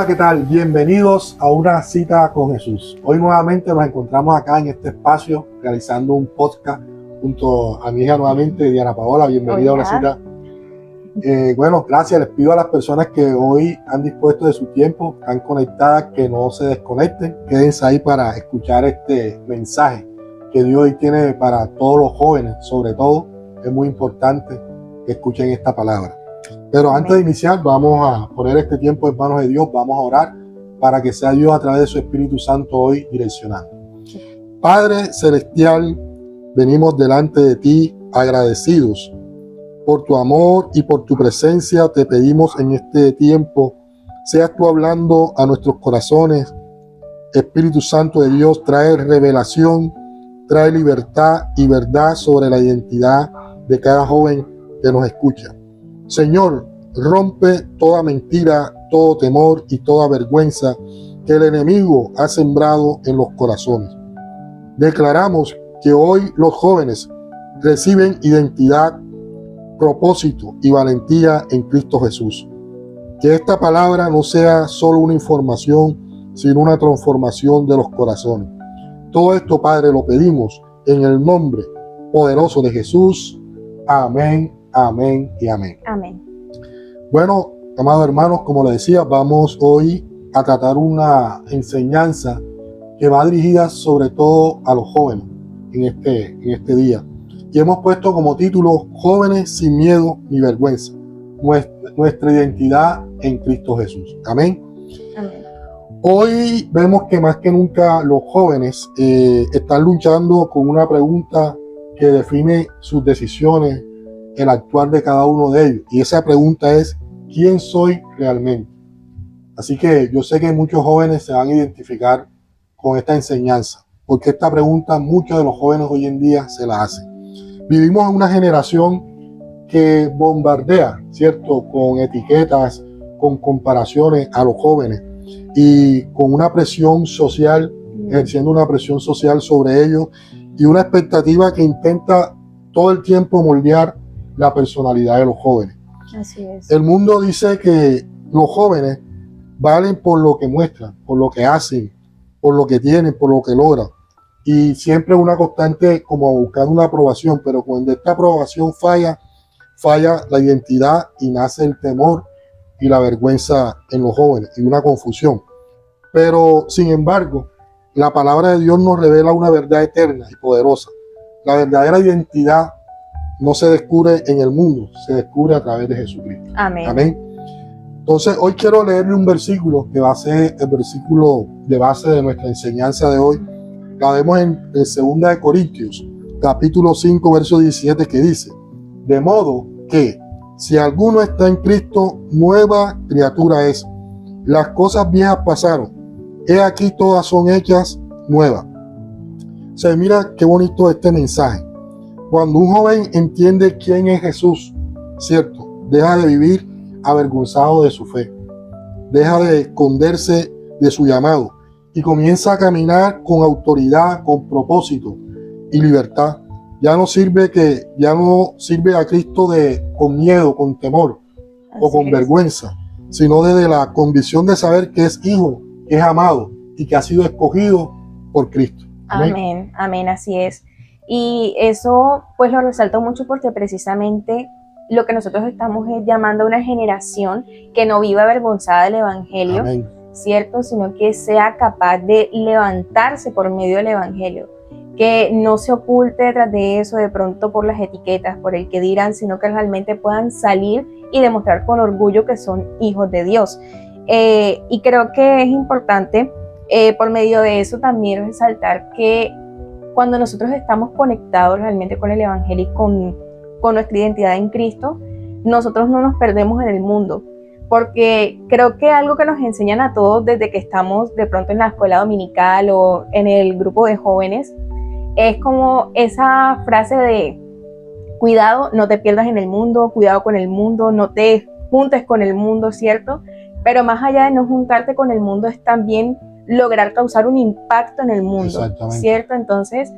Hola, ¿qué tal? Bienvenidos a una cita con Jesús. Hoy nuevamente nos encontramos acá en este espacio realizando un podcast junto a mi hija nuevamente, Diana Paola. Bienvenida a una cita. Bueno, gracias. Les pido a las personas que hoy han dispuesto de su tiempo, están conectadas, que no se desconecten. Quédense ahí para escuchar este mensaje que Dios hoy tiene para todos los jóvenes. Sobre todo, es muy importante que escuchen esta palabra. Pero antes de iniciar, vamos a poner este tiempo en manos de Dios, vamos a orar para que sea Dios a través de su Espíritu Santo hoy direccionando. Padre Celestial, venimos delante de ti agradecidos por tu amor y por tu presencia. Te pedimos en este tiempo, seas tú hablando a nuestros corazones. Espíritu Santo de Dios, trae revelación, trae libertad y verdad sobre la identidad de cada joven que nos escucha. Señor, rompe toda mentira, todo temor y toda vergüenza que el enemigo ha sembrado en los corazones. Declaramos que hoy los jóvenes reciben identidad, propósito y valentía en Cristo Jesús. Que esta palabra no sea solo una información, sino una transformación de los corazones. Todo esto, Padre, lo pedimos en el nombre poderoso de Jesús. Amén. Amén y amén. Amén. Bueno, amados hermanos, como les decía, vamos hoy a tratar una enseñanza que va dirigida sobre todo a los jóvenes en este día. Y hemos puesto como título Jóvenes sin miedo ni vergüenza. Nuestra identidad en Cristo Jesús. Amén. Amén. Hoy vemos que más que nunca los jóvenes están luchando con una pregunta que define sus decisiones, el actuar de cada uno de ellos. Y esa pregunta es, ¿quién soy realmente? Así que yo sé que muchos jóvenes se van a identificar con esta enseñanza, porque esta pregunta muchos de los jóvenes hoy en día se la hacen. Vivimos en una generación que bombardea, ¿cierto?, con etiquetas, con comparaciones a los jóvenes y con una presión social, ejerciendo una presión social sobre ellos y una expectativa que intenta todo el tiempo moldear la personalidad de los jóvenes. Así es. El mundo dice que los jóvenes valen por lo que muestran, por lo que hacen, por lo que tienen, por lo que logran. Y siempre una constante como buscar una aprobación, pero cuando esta aprobación falla la identidad y nace el temor y la vergüenza en los jóvenes y una confusión. Pero sin embargo, la palabra de Dios nos revela una verdad eterna y poderosa. La verdadera identidad no se descubre en el mundo, se descubre a través de Jesucristo. Amén. Amén. Entonces, hoy quiero leerle un versículo que va a ser el versículo de base de nuestra enseñanza de hoy. La vemos en 2 de Corintios, capítulo 5, verso 17, que dice: de modo que, si alguno está en Cristo, nueva criatura es. Las cosas viejas pasaron, he aquí todas son hechas nuevas. O sea, mira qué bonito este mensaje. Cuando un joven entiende quién es Jesús, ¿cierto?, deja de vivir avergonzado de su fe, deja de esconderse de su llamado y comienza a caminar con autoridad, con propósito y libertad. Ya no sirve a Cristo con miedo, con temor o con vergüenza, sino desde la convicción de saber que es hijo, que es amado y que ha sido escogido por Cristo. Amén, amén, así es. Y eso pues lo resalto mucho porque precisamente lo que nosotros estamos llamando a una generación que no viva avergonzada del Evangelio, Amén. ¿cierto? Sino que sea capaz de levantarse por medio del Evangelio, que no se oculte detrás de eso de pronto por las etiquetas, por el que dirán, sino que realmente puedan salir y demostrar con orgullo que son hijos de Dios. Y creo que es importante por medio de eso también resaltar que cuando nosotros estamos conectados realmente con el Evangelio y con nuestra identidad en Cristo, nosotros no nos perdemos en el mundo, porque creo que algo que nos enseñan a todos desde que estamos de pronto en la escuela dominical o en el grupo de jóvenes, es como esa frase de cuidado, no te pierdas en el mundo, cuidado con el mundo, no te juntes con el mundo, ¿cierto? Pero más allá de no juntarte con el mundo es también lograr causar un impacto en el mundo, ¿cierto? Entonces,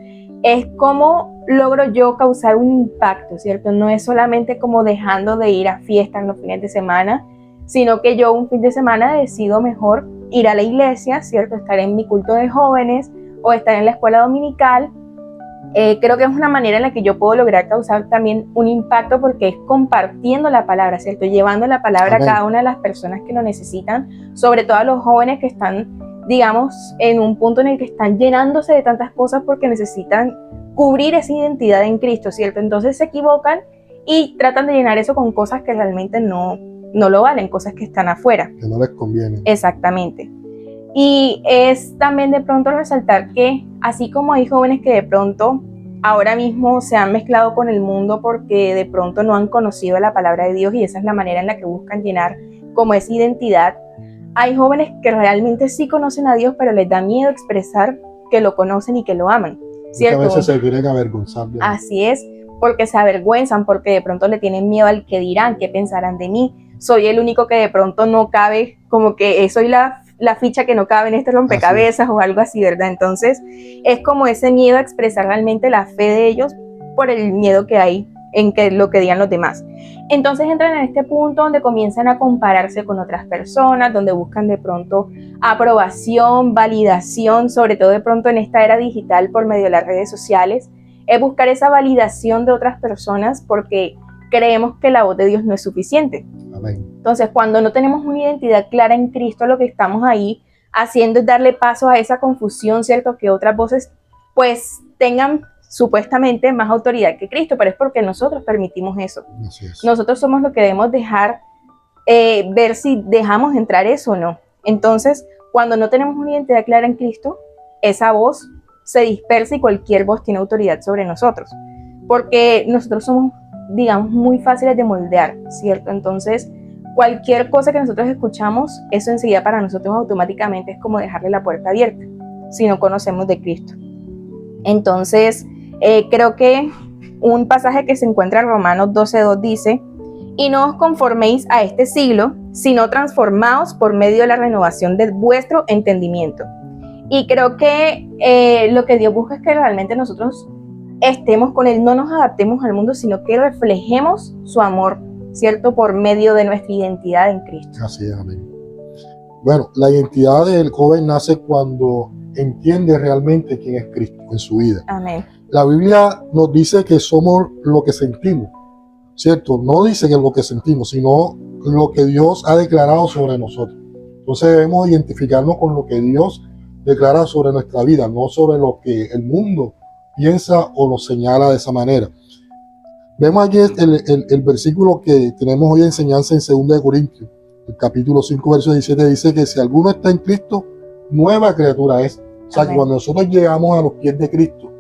es como logro yo causar un impacto, ¿cierto? No es solamente como dejando de ir a fiestas los fines de semana, sino que yo un fin de semana decido mejor ir a la iglesia, ¿cierto? Estar en mi culto de jóvenes o estar en la escuela dominical. Creo que es una manera en la que yo puedo lograr causar también un impacto, porque es compartiendo la palabra, ¿cierto? Llevando la palabra Amén. a cada una de las personas que lo necesitan, sobre todo a los jóvenes que están, digamos, en un punto en el que están llenándose de tantas cosas porque necesitan cubrir esa identidad en Cristo, ¿cierto? Entonces se equivocan y tratan de llenar eso con cosas que realmente no lo valen, cosas que están afuera. Que no les conviene. Exactamente. Y es también de pronto resaltar que así como hay jóvenes que de pronto ahora mismo se han mezclado con el mundo porque de pronto no han conocido la palabra de Dios y esa es la manera en la que buscan llenar como esa identidad, hay jóvenes que realmente sí conocen a Dios, pero les da miedo expresar que lo conocen y que lo aman, ¿cierto? Muchas veces se quieren avergonzar de él. Así es, porque se avergüenzan, porque de pronto le tienen miedo al que dirán, qué pensarán de mí. Soy el único que de pronto no cabe, como que soy la ficha que no cabe en este rompecabezas o algo así, ¿verdad? Entonces es como ese miedo a expresar realmente la fe de ellos por el miedo que hay en que lo que digan los demás. Entonces entran en este punto donde comienzan a compararse con otras personas, donde buscan de pronto aprobación, validación, sobre todo de pronto en esta era digital por medio de las redes sociales, es buscar esa validación de otras personas porque creemos que la voz de Dios no es suficiente. Amén. Entonces, cuando no tenemos una identidad clara en Cristo, lo que estamos ahí haciendo es darle paso a esa confusión, ¿cierto? Que otras voces pues tengan supuestamente más autoridad que Cristo, pero es porque nosotros permitimos eso. Así es. Nosotros somos los que debemos dejar ver si dejamos entrar eso o no. Entonces, cuando no tenemos una identidad clara en Cristo, esa voz se dispersa y cualquier voz tiene autoridad sobre nosotros, porque nosotros somos, digamos, muy fáciles de moldear, ¿cierto? Entonces, cualquier cosa que nosotros escuchamos, eso enseguida para nosotros automáticamente es como dejarle la puerta abierta, si no conocemos de Cristo. Entonces, creo que un pasaje que se encuentra en Romanos 12:2 dice: y no os conforméis a este siglo, sino transformaos por medio de la renovación de vuestro entendimiento. Y creo que lo que Dios busca es que realmente nosotros estemos con Él, no nos adaptemos al mundo, sino que reflejemos su amor, ¿cierto? Por medio de nuestra identidad en Cristo. Así es, amén. Bueno, la identidad del joven nace cuando entiende realmente quién es Cristo en su vida. Amén. La Biblia nos dice que somos lo que sentimos, ¿cierto? No dice que es lo que sentimos, sino lo que Dios ha declarado sobre nosotros. Entonces debemos identificarnos con lo que Dios declara sobre nuestra vida, no sobre lo que el mundo piensa o lo señala de esa manera. Vemos aquí el versículo que tenemos hoy en enseñanza en 2 Corintios, el capítulo 5, verso 17, dice que si alguno está en Cristo, nueva criatura es. O sea, que cuando nosotros llegamos a los pies de Cristo,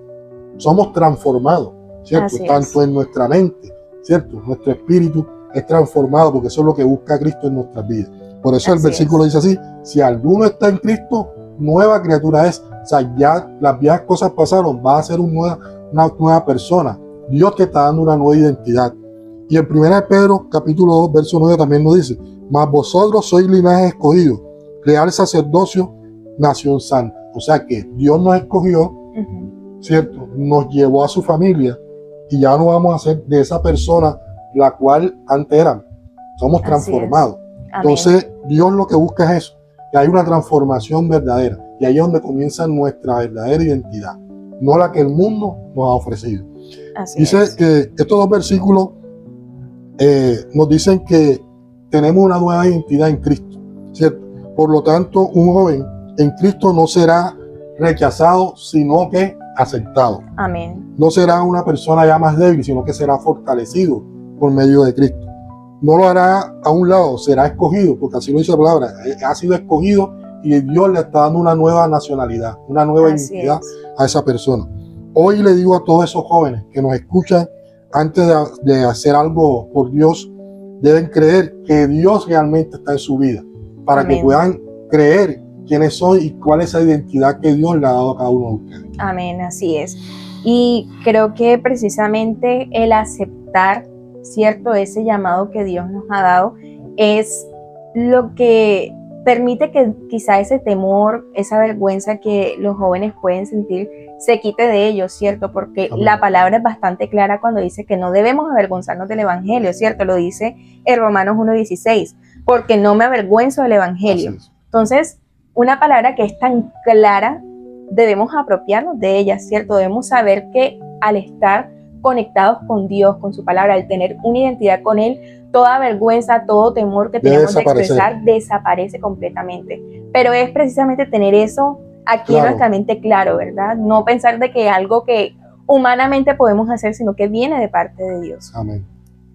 somos transformados, ¿cierto? Tanto en nuestra mente, ¿cierto? Nuestro espíritu es transformado, porque eso es lo que busca Cristo en nuestras vidas. Por eso el versículo dice así: si alguno está en Cristo, nueva criatura es. O sea, ya las viejas cosas pasaron, va a ser una nueva persona. Dios te está dando una nueva identidad. Y en 1 Pedro, capítulo 2, verso 9 también nos dice: mas vosotros sois linaje escogido, real sacerdocio, nación santa. O sea que Dios nos escogió, ¿cierto? Nos llevó a su familia y ya no vamos a ser de esa persona la cual antes éramos. Somos transformados. Entonces, Dios lo que busca es eso, que hay una transformación verdadera. Y ahí es donde comienza nuestra verdadera identidad, no la que el mundo nos ha ofrecido. Dice que estos dos versículos nos dicen que tenemos una nueva identidad en Cristo, ¿cierto? Por lo tanto, un joven en Cristo no será rechazado, sino que aceptado. Amén. No será una persona ya más débil, sino que será fortalecido por medio de Cristo. No lo hará a un lado, será escogido, porque así lo dice la palabra, ha sido escogido y Dios le está dando una nueva nacionalidad, una nueva identidad a esa persona. Hoy le digo a todos esos jóvenes que nos escuchan, antes de hacer algo por Dios, deben creer que Dios realmente está en su vida, para que puedan creer quiénes son y cuál es esa identidad que Dios le ha dado a cada uno de ustedes. Amén, así es. Y creo que precisamente el aceptar, ¿cierto?, ese llamado que Dios nos ha dado es lo que permite que quizá ese temor, esa vergüenza que los jóvenes pueden sentir se quite de ellos, ¿cierto? Porque la palabra es bastante clara cuando dice que no debemos avergonzarnos del Evangelio, ¿cierto? Lo dice en Romanos 1:16. porque no me avergüenzo del Evangelio. Así es. Entonces, una palabra que es tan clara, debemos apropiarnos de ella, ¿cierto? Debemos saber que al estar conectados con Dios, con su palabra, al tener una identidad con Él, toda vergüenza, todo temor que tenemos de expresar desaparece completamente. Pero es precisamente tener eso aquí en nuestra mente claro, ¿verdad? No pensar de que algo que humanamente podemos hacer, sino que viene de parte de Dios. Amén.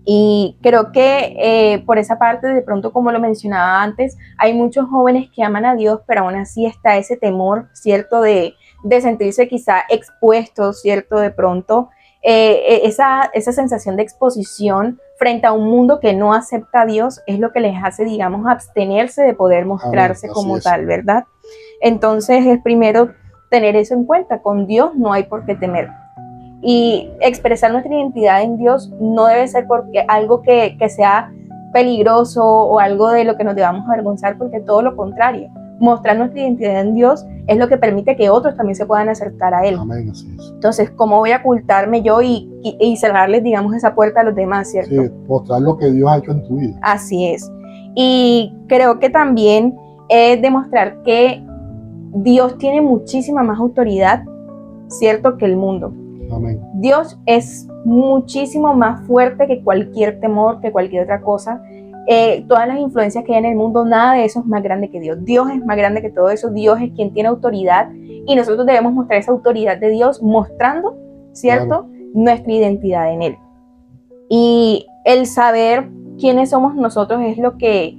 Y creo que por esa parte, de pronto, como lo mencionaba antes, hay muchos jóvenes que aman a Dios, pero aún así está ese temor, ¿cierto? De sentirse quizá expuestos, ¿cierto? De pronto, esa sensación de exposición frente a un mundo que no acepta a Dios es lo que les hace, digamos, abstenerse de poder mostrarse como tal, ¿verdad? Entonces, es primero tener eso en cuenta. Con Dios no hay por qué temer. Y expresar nuestra identidad en Dios no debe ser porque algo que sea peligroso o algo de lo que nos debamos avergonzar, porque todo lo contrario. Mostrar nuestra identidad en Dios es lo que permite que otros también se puedan acercar a Él. Amén, así es. Entonces, ¿cómo voy a ocultarme yo y cerrarles, digamos, esa puerta a los demás, cierto? Sí, mostrar lo que Dios ha hecho en tu vida. Así es. Y creo que también es demostrar que Dios tiene muchísima más autoridad, cierto, que el mundo. Amén. Dios es muchísimo más fuerte que cualquier temor, que cualquier otra cosa. Todas las influencias que hay en el mundo, nada de eso es más grande que Dios. Dios es más grande que todo eso. Dios es quien tiene autoridad y nosotros debemos mostrar esa autoridad de Dios mostrando, ¿cierto?, nuestra identidad en Él. Y el saber quiénes somos nosotros es lo que,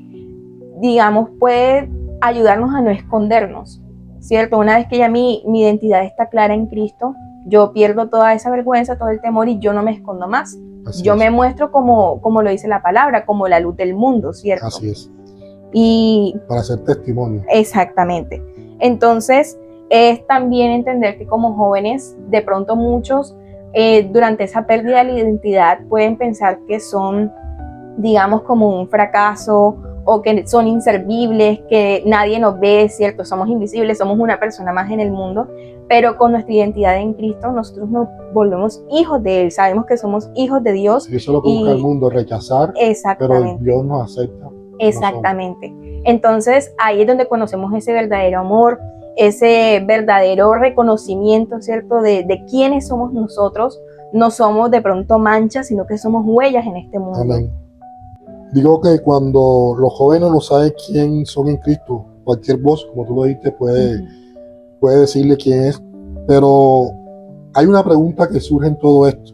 digamos, puede ayudarnos a no escondernos, ¿cierto? Una vez que ya mi identidad está clara en Cristo, yo pierdo toda esa vergüenza, todo el temor y yo no me escondo más. Yo me muestro como lo dice la palabra, como la luz del mundo, ¿cierto? Así es. Y para hacer testimonio. Exactamente. Entonces, es también entender que como jóvenes, de pronto muchos, durante esa pérdida de la identidad, pueden pensar que son, digamos, como un fracaso o que son inservibles, que nadie nos ve, ¿cierto? Somos invisibles, somos una persona más en el mundo, pero con nuestra identidad en Cristo nosotros nos volvemos hijos de Él, sabemos que somos hijos de Dios. Sí, eso es lo que busca el mundo, rechazar, pero Dios nos acepta. Exactamente. Entonces ahí es donde conocemos ese verdadero amor, ese verdadero reconocimiento, ¿cierto? De quiénes somos nosotros. No somos de pronto manchas, sino que somos huellas en este mundo. Amén. Digo que cuando los jóvenes no saben quién son en Cristo, cualquier voz, como tú lo dijiste, puede decirle quién es, pero hay una pregunta que surge en todo esto.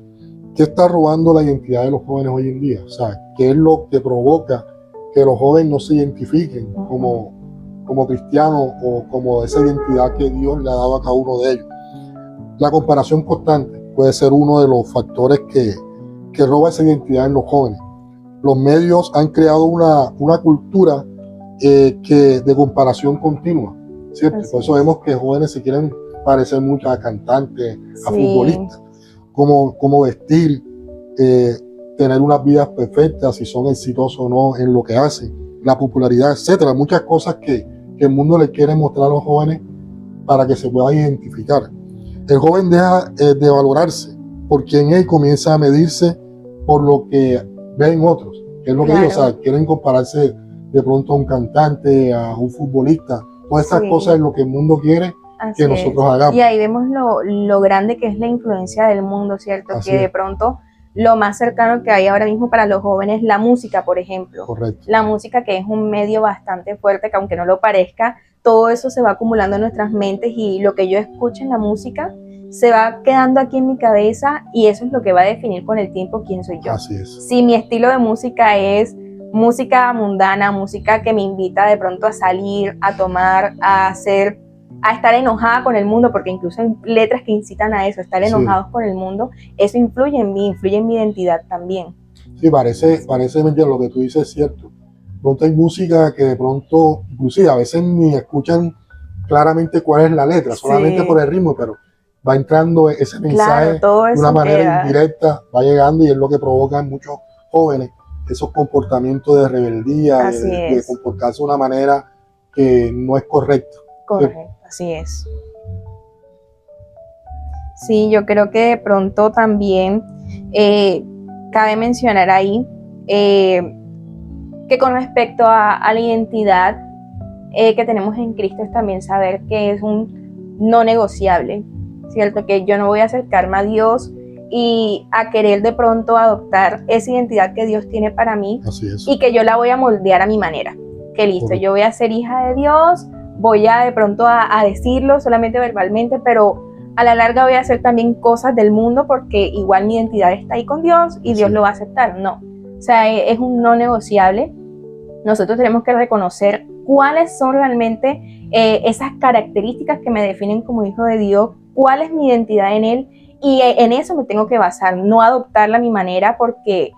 ¿Qué está robando la identidad de los jóvenes hoy en día? O sea, ¿qué es lo que provoca que los jóvenes no se identifiquen como cristianos o como esa identidad que Dios le ha dado a cada uno de ellos? La comparación constante puede ser uno de los factores que roba esa identidad en los jóvenes. Los medios han creado una cultura de comparación continua, ¿cierto? Por eso vemos que jóvenes se quieren parecer mucho a cantantes, a futbolistas, cómo vestir, tener unas vidas perfectas, si son exitosos o no en lo que hacen, la popularidad, etcétera. Muchas cosas que el mundo le quiere mostrar a los jóvenes para que se puedan identificar. El joven deja de valorarse por quien es y comienza a medirse por lo que ven otros, que es lo que digo, o sea, quieren compararse de pronto a un cantante, a un futbolista. Todas estas cosas es lo que el mundo quiere que nosotros hagamos. Y ahí vemos lo grande que es la influencia del mundo, ¿cierto? Que de pronto lo más cercano que hay ahora mismo para los jóvenes es la música, por ejemplo. Correcto. La música, que es un medio bastante fuerte, que aunque no lo parezca, todo eso se va acumulando en nuestras mentes y lo que yo escucho en la música se va quedando aquí en mi cabeza y eso es lo que va a definir con el tiempo quién soy yo. Así es. Si mi estilo de música es música mundana, música que me invita de pronto a salir, a tomar, a estar enojada con el mundo, porque incluso hay letras que incitan a eso, estar enojados con el mundo, eso influye en mí, influye en mi identidad también. Sí, parece mentira, lo que tú dices es cierto. De pronto hay música que de pronto, inclusive a veces ni escuchan claramente cuál es la letra, solamente por el ritmo, pero va entrando ese mensaje de una manera indirecta, va llegando y es lo que provoca en muchos jóvenes esos comportamientos de rebeldía, de comportarse de una manera que no es correcta. Correcto, así es. Sí, yo creo que de pronto también cabe mencionar ahí que con respecto a la identidad que tenemos en Cristo es también saber que es un no negociable, ¿cierto? Que yo no voy a acercarme a Dios y a querer de pronto adoptar esa identidad que Dios tiene para mí. Así es. Y que yo la voy a moldear a mi manera. Que listo, Correcto. yo voy a ser hija de Dios, voy a de pronto a decirlo solamente verbalmente, pero a la larga voy a hacer también cosas del mundo porque igual mi identidad está ahí con Dios y Dios lo va a aceptar. No, o sea, es un no negociable. Nosotros tenemos que reconocer cuáles son realmente esas características que me definen como hijo de Dios, cuál es mi identidad en Él, y en eso me tengo que basar, no adoptarla a mi manera, porque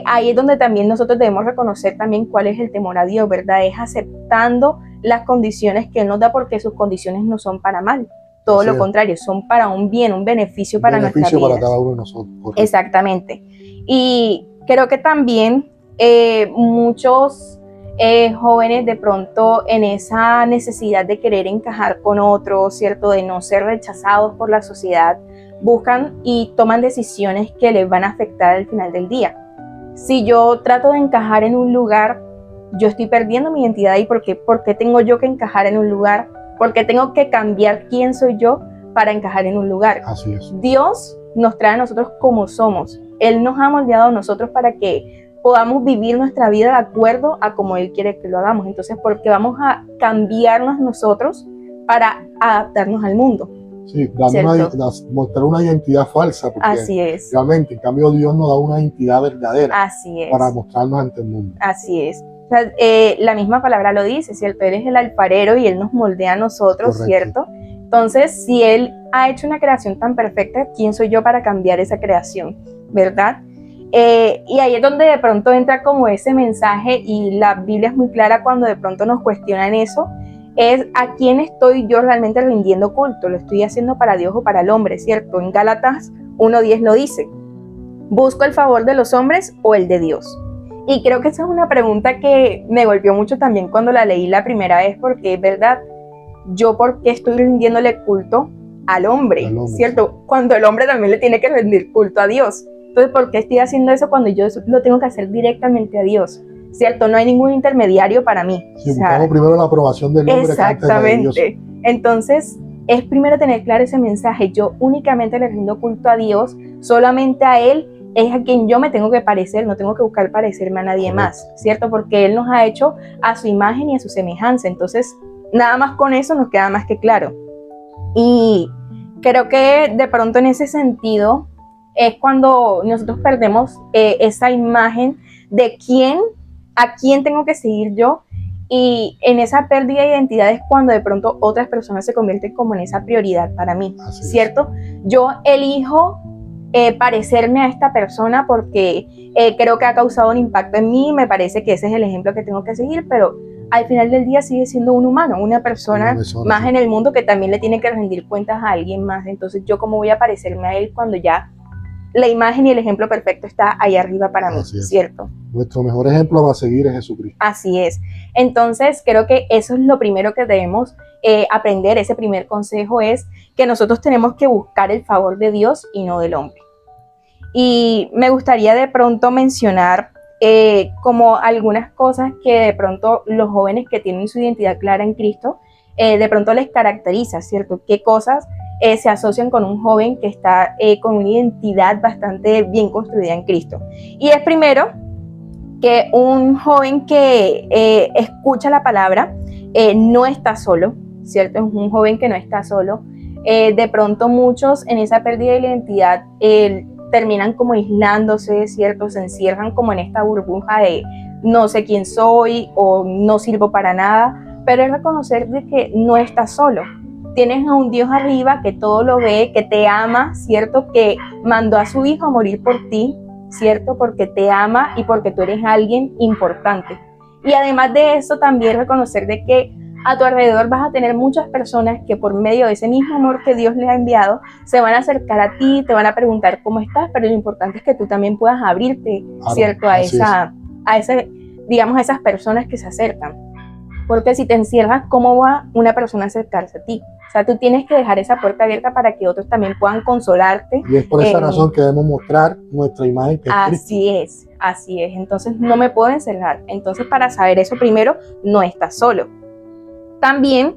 ahí es donde también nosotros debemos reconocer también cuál es el temor a Dios, ¿verdad? Es aceptando las condiciones que Él nos da, porque sus condiciones no son para mal, todo lo contrario, son para un bien, un beneficio para nuestras vidas. Para cada uno de nosotros. Correcto. Exactamente. Y creo que también muchos jóvenes de pronto en esa necesidad de querer encajar con otros, ¿cierto? De no ser rechazados por la sociedad, buscan y toman decisiones que les van a afectar al final del día. Si yo trato de encajar en un lugar, yo estoy perdiendo mi identidad. ¿Y por qué? Porque tengo yo que encajar en un lugar, porque tengo que cambiar quién soy yo para encajar en un lugar. Así es. Dios nos trae a nosotros como somos. Él nos ha moldeado a nosotros para que podamos vivir nuestra vida de acuerdo a como Él quiere que lo hagamos. Entonces, ¿por qué vamos a cambiarnos nosotros para adaptarnos al mundo? Sí, mostrar una identidad falsa, porque así es. Realmente, en cambio, Dios nos da una identidad verdadera. Así es. Para mostrarnos ante el mundo. Así es. O sea, la misma palabra lo dice, ¿cierto? Él es el alfarero y Él nos moldea a nosotros, correcto, ¿cierto? Entonces, si Él ha hecho una creación tan perfecta, ¿quién soy yo para cambiar esa creación? ¿Verdad? Y ahí es donde de pronto entra como ese mensaje, y la Biblia es muy clara cuando de pronto nos cuestionan eso, es a quién estoy yo realmente rindiendo culto. ¿Lo estoy haciendo para Dios o para el hombre? ¿Cierto? En Gálatas 1:10 lo dice. ¿Busco el favor de los hombres o el de Dios? Y creo que esa es una pregunta que me golpeó mucho también cuando la leí la primera vez, porque es verdad, yo por qué estoy rindiéndole culto al hombre, ¿cierto? Cuando el hombre también le tiene que rendir culto a Dios. Entonces, ¿por qué estoy haciendo eso cuando yo lo tengo que hacer directamente a Dios? ¿Cierto? No hay ningún intermediario para mí. Sí, buscamos primero la aprobación del hombre. Exactamente. Entonces, es primero tener claro ese mensaje. Yo únicamente le rindo culto a Dios, solamente a Él es a quien yo me tengo que parecer, no tengo que buscar parecerme a nadie más, ¿cierto? Porque Él nos ha hecho a su imagen y a su semejanza. Entonces, nada más con eso nos queda más que claro. Y creo que de pronto en ese sentido es cuando nosotros perdemos esa imagen de a quién tengo que seguir yo, y en esa pérdida de identidad es cuando de pronto otras personas se convierten como en esa prioridad para mí, ¿cierto? Yo elijo parecerme a esta persona porque creo que ha causado un impacto en mí, me parece que ese es el ejemplo que tengo que seguir, pero al final del día sigue siendo un humano, una persona más en el mundo que también le tiene que rendir cuentas a alguien más. Entonces, ¿yo cómo voy a parecerme a él cuando ya la imagen y el ejemplo perfecto está ahí arriba para mí, ¿cierto? Nuestro mejor ejemplo a seguir es Jesucristo. Así es. Entonces, creo que eso es lo primero que debemos aprender. Ese primer consejo es que nosotros tenemos que buscar el favor de Dios y no del hombre. Y me gustaría de pronto mencionar como algunas cosas que de pronto los jóvenes que tienen su identidad clara en Cristo, de pronto les caracteriza, ¿cierto? ¿Qué cosas se asocian con un joven que está con una identidad bastante bien construida en Cristo? Y es primero que un joven que escucha la palabra no está solo, ¿cierto? Es un joven que no está solo. De pronto muchos en esa pérdida de identidad terminan como aislándose, ¿cierto? Se encierran como en esta burbuja de no sé quién soy o no sirvo para nada, pero es reconocer de que no estás solo. Tienes a un Dios arriba que todo lo ve, que te ama, ¿cierto? Que mandó a su hijo a morir por ti, ¿cierto? Porque te ama y porque tú eres alguien importante. Y además de eso, también reconocer de que a tu alrededor vas a tener muchas personas que por medio de ese mismo amor que Dios les ha enviado, se van a acercar a ti, te van a preguntar cómo estás, pero lo importante es que tú también puedas abrirte, ¿cierto? A esas personas que se acercan. Porque si te encierras, ¿cómo va una persona a acercarse a ti? O sea, tú tienes que dejar esa puerta abierta para que otros también puedan consolarte. Y es por esa razón que debemos mostrar nuestra imagen, que es Cristo. Así es. Entonces no me puedo encerrar. Entonces, para saber eso, primero, no estás solo. También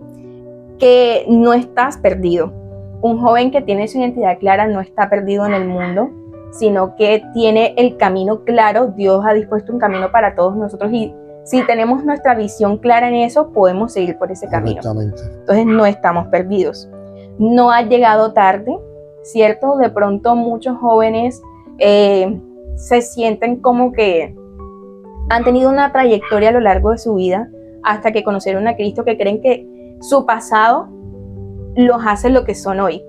que no estás perdido. Un joven que tiene su identidad clara no está perdido en el mundo, sino que tiene el camino claro. Dios ha dispuesto un camino para todos nosotros y si tenemos nuestra visión clara en eso, podemos seguir por ese camino. Entonces no estamos perdidos. No ha llegado tarde, ¿cierto? De pronto muchos jóvenes se sienten como que han tenido una trayectoria a lo largo de su vida hasta que conocieron a Cristo, que creen que su pasado los hace lo que son hoy.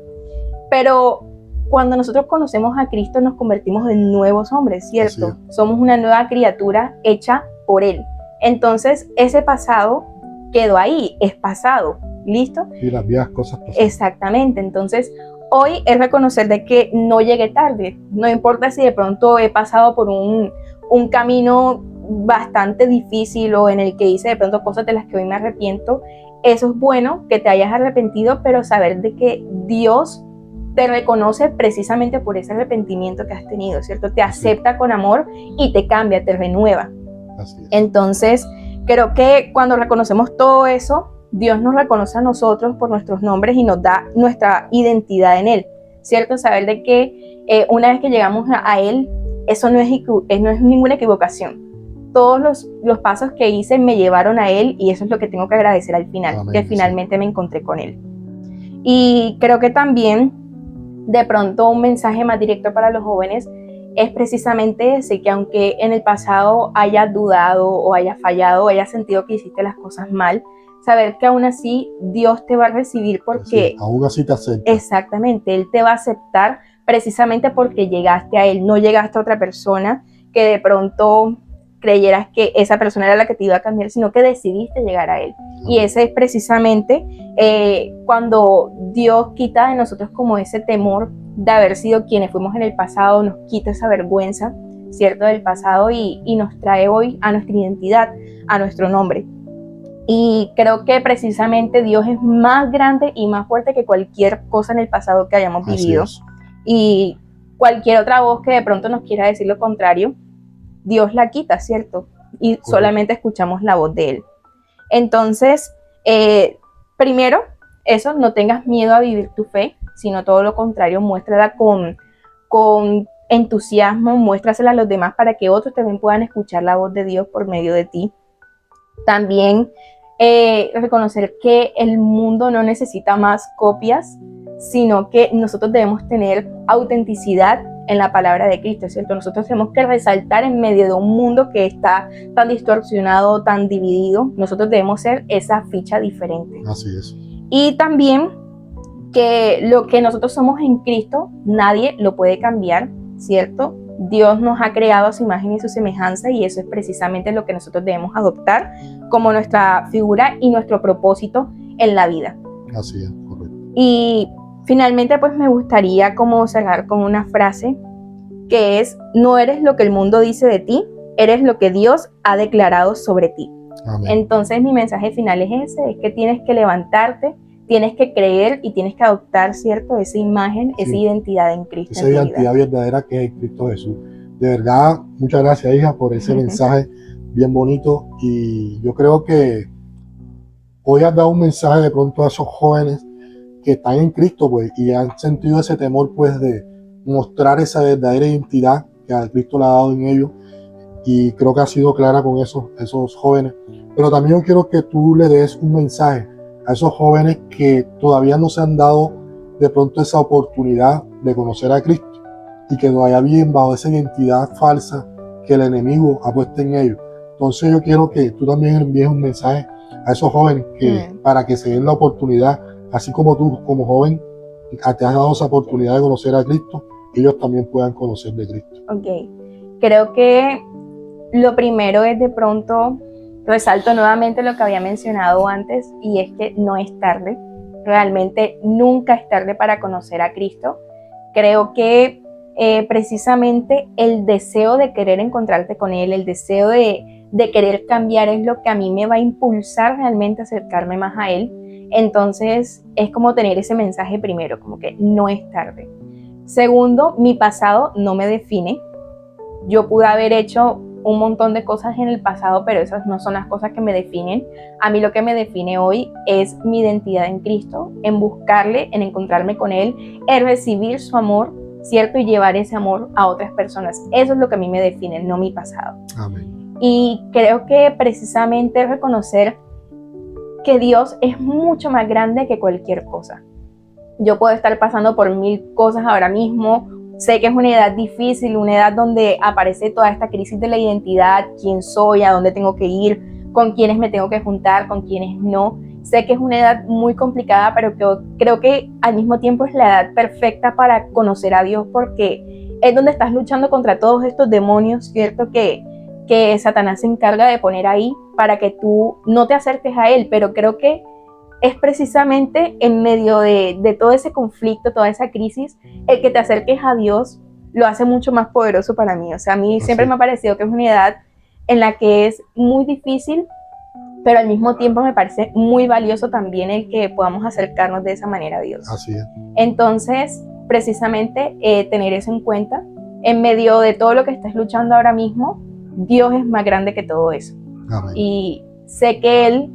Pero cuando nosotros conocemos a Cristo nos convertimos en nuevos hombres, ¿cierto? Somos una nueva criatura hecha por Él. Entonces, ese pasado quedó ahí, es pasado, ¿listo? Y las viejas cosas pasaron. Exactamente, entonces hoy es reconocer de que no llegué tarde, no importa si de pronto he pasado por un camino bastante difícil o en el que hice de pronto cosas de las que hoy me arrepiento, eso es bueno que te hayas arrepentido, pero saber de que Dios te reconoce precisamente por ese arrepentimiento que has tenido, ¿cierto? Te acepta con amor y te cambia, te renueva. Así es. Entonces, creo que cuando reconocemos todo eso, Dios nos reconoce a nosotros por nuestros nombres y nos da nuestra identidad en Él, ¿cierto? Saber de que una vez que llegamos a Él, eso no es ninguna equivocación. Todos los pasos que hice me llevaron a Él y eso es lo que tengo que agradecer al final, que finalmente me encontré con Él. Y creo que también, de pronto, un mensaje más directo para los jóvenes es precisamente ese, que aunque en el pasado hayas dudado o hayas fallado o hayas sentido que hiciste las cosas mal, saber que aún así Dios te va a recibir porque... Sí, aún así te acepta. Exactamente, Él te va a aceptar precisamente porque llegaste a Él, no llegaste a otra persona que de pronto creyeras que esa persona era la que te iba a cambiar, sino que decidiste llegar a Él. Y ese es precisamente cuando Dios quita de nosotros como ese temor de haber sido quienes fuimos en el pasado, nos quita esa vergüenza, ¿cierto?, del pasado y nos trae hoy a nuestra identidad, a nuestro nombre. Y creo que precisamente Dios es más grande y más fuerte que cualquier cosa en el pasado que hayamos vivido. Y cualquier otra voz que de pronto nos quiera decir lo contrario, Dios la quita, ¿cierto? Y solamente escuchamos la voz de Él. Entonces, primero, eso, no tengas miedo a vivir tu fe, sino todo lo contrario, muéstrala con entusiasmo, muéstrasela a los demás para que otros también puedan escuchar la voz de Dios por medio de ti. También reconocer que el mundo no necesita más copias, sino que nosotros debemos tener autenticidad en la palabra de Cristo, ¿cierto? Nosotros tenemos que resaltar en medio de un mundo que está tan distorsionado, tan dividido. Nosotros debemos ser esa ficha diferente. Así es. Y también que lo que nosotros somos en Cristo, nadie lo puede cambiar, ¿cierto? Dios nos ha creado a su imagen y su semejanza y eso es precisamente lo que nosotros debemos adoptar como nuestra figura y nuestro propósito en la vida. Así es, correcto. Y finalmente, pues me gustaría como cerrar con una frase que es: no eres lo que el mundo dice de ti, eres lo que Dios ha declarado sobre ti. Amén. Entonces mi mensaje final es ese, es que tienes que levantarte, tienes que creer y tienes que adoptar, ¿cierto?, esa imagen, esa identidad en Cristo. Esa identidad verdadera que es Cristo Jesús. De verdad, muchas gracias, hija, por ese mensaje bien bonito. Y yo creo que hoy has dado un mensaje de pronto a esos jóvenes que están en Cristo, pues, y han sentido ese temor, pues, de mostrar esa verdadera identidad que a Cristo le ha dado en ellos. Y creo que ha sido clara con esos jóvenes. Pero también yo quiero que tú le des un mensaje a esos jóvenes que todavía no se han dado de pronto esa oportunidad de conocer a Cristo y que todavía viven bajo esa identidad falsa que el enemigo ha puesto en ellos. Entonces yo quiero que tú también envíes un mensaje a esos jóvenes para que se den la oportunidad, así como tú como joven te has dado esa oportunidad de conocer a Cristo, ellos también puedan conocer de Cristo. Ok, creo que lo primero es de pronto, resalto nuevamente lo que había mencionado antes, y es que no es tarde, realmente nunca es tarde para conocer a Cristo. Creo que precisamente el deseo de querer encontrarte con Él, el deseo de querer cambiar es lo que a mí me va a impulsar realmente a acercarme más a Él. Entonces es como tener ese mensaje primero, como que no es tarde. Segundo, mi pasado no me define. Yo pude haber hecho un montón de cosas en el pasado, pero esas no son las cosas que me definen. A mí lo que me define hoy es mi identidad en Cristo, en buscarle, en encontrarme con Él, en recibir su amor, ¿cierto? Y llevar ese amor a otras personas. Eso es lo que a mí me define, no mi pasado. Amén. Y creo que precisamente reconocer que Dios es mucho más grande que cualquier cosa. Yo puedo estar pasando por 1000 cosas ahora mismo. Sé que es una edad difícil, una edad donde aparece toda esta crisis de la identidad, quién soy, a dónde tengo que ir, con quiénes me tengo que juntar, con quiénes no. Sé que es una edad muy complicada, pero creo que al mismo tiempo es la edad perfecta para conocer a Dios, porque es donde estás luchando contra todos estos demonios, ¿cierto? Que Satanás se encarga de poner ahí para que tú no te acerques a Él, pero creo que es precisamente en medio de todo ese conflicto, toda esa crisis, el que te acerques a Dios lo hace mucho más poderoso para mí. O sea, a mí siempre me ha parecido que es una edad en la que es muy difícil, pero al mismo tiempo me parece muy valioso también el que podamos acercarnos de esa manera a Dios. Así es. Entonces, precisamente tener eso en cuenta, en medio de todo lo que estás luchando ahora mismo, Dios es más grande que todo eso. Amén. Y sé que Él,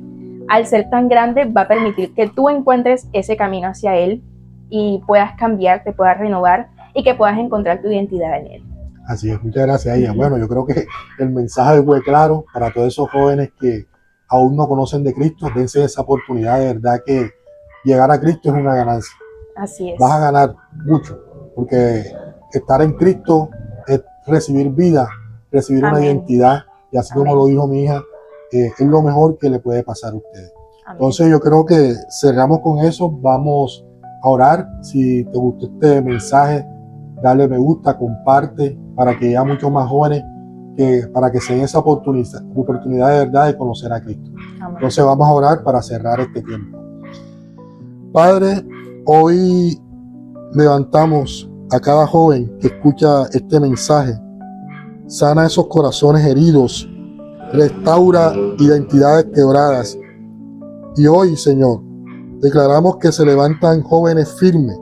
al ser tan grande, va a permitir que tú encuentres ese camino hacia Él y puedas cambiar, te puedas renovar y que puedas encontrar tu identidad en Él. Así es, muchas gracias a ella. Bueno, yo creo que el mensaje fue claro para todos esos jóvenes que aún no conocen de Cristo. Dense esa oportunidad, de verdad que llegar a Cristo es una ganancia. Así es. Vas a ganar mucho, porque estar en Cristo es recibir vida, recibir Amén. una identidad, y así Amén. como lo dijo mi hija, es lo mejor que le puede pasar a ustedes. Amén. Entonces yo creo que cerramos con eso, vamos a orar. Si te gustó este mensaje, dale me gusta, comparte, para que haya muchos más jóvenes, para que se den esa oportunidad de verdad de conocer a Cristo. Amén. Entonces vamos a orar para cerrar este tiempo. Padre, hoy levantamos a cada joven que escucha este mensaje. Sana esos corazones heridos, restaura identidades quebradas. Y hoy, Señor, declaramos que se levantan jóvenes firmes,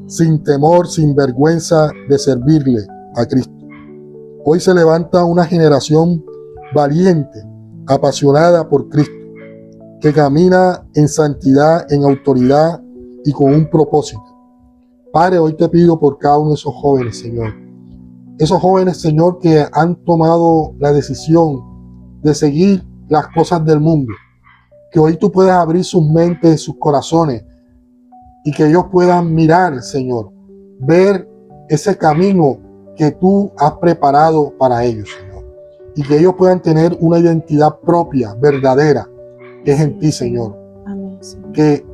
sin temor, sin vergüenza de servirle a Cristo. Hoy se levanta una generación valiente, apasionada por Cristo, que camina en santidad, en autoridad y con un propósito. Padre, hoy te pido por cada uno de esos jóvenes, Señor. Esos jóvenes, Señor, que han tomado la decisión de seguir las cosas del mundo. Que hoy tú puedas abrir sus mentes, sus corazones, y que ellos puedan mirar, Señor, ver ese camino que tú has preparado para ellos, Señor. Y que ellos puedan tener una identidad propia, verdadera, que es en ti, Señor. Amén, Señor. Que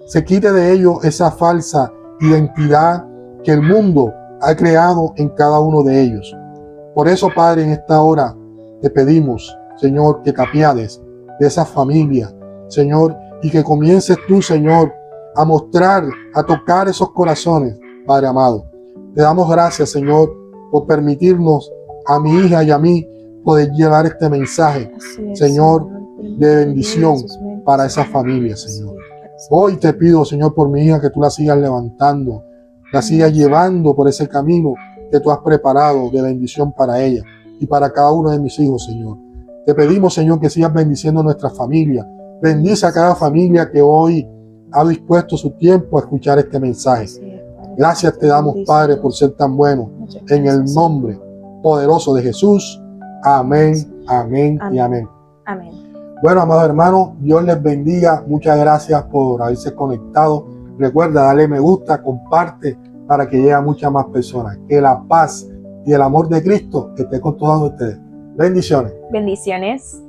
se quite de ellos esa falsa identidad que el mundo ha creado en cada uno de ellos. Por eso, Padre, en esta hora te pedimos, Señor, que te apiades de esa familia, Señor, y que comiences tú, Señor, a mostrar, a tocar esos corazones, Padre amado. Te damos gracias, Señor, por permitirnos a mi hija y a mí poder llevar este mensaje, Señor, de bendición para esa familia, Señor. Hoy te pido, Señor, por mi hija, que tú la sigas levantando, la sigas llevando por ese camino que tú has preparado de bendición para ella y para cada uno de mis hijos, Señor. Te pedimos, Señor, que sigas bendiciendo nuestra familia. Bendice a cada familia que hoy ha dispuesto su tiempo a escuchar este mensaje. Gracias te damos, Padre, por ser tan bueno. En el nombre poderoso de Jesús. Amén, amén y amén. Amén. Bueno, amados hermanos, Dios les bendiga. Muchas gracias por haberse conectado. Recuerda, dale me gusta, comparte para que llegue a muchas más personas. Que la paz y el amor de Cristo esté con todos ustedes. Bendiciones. Bendiciones.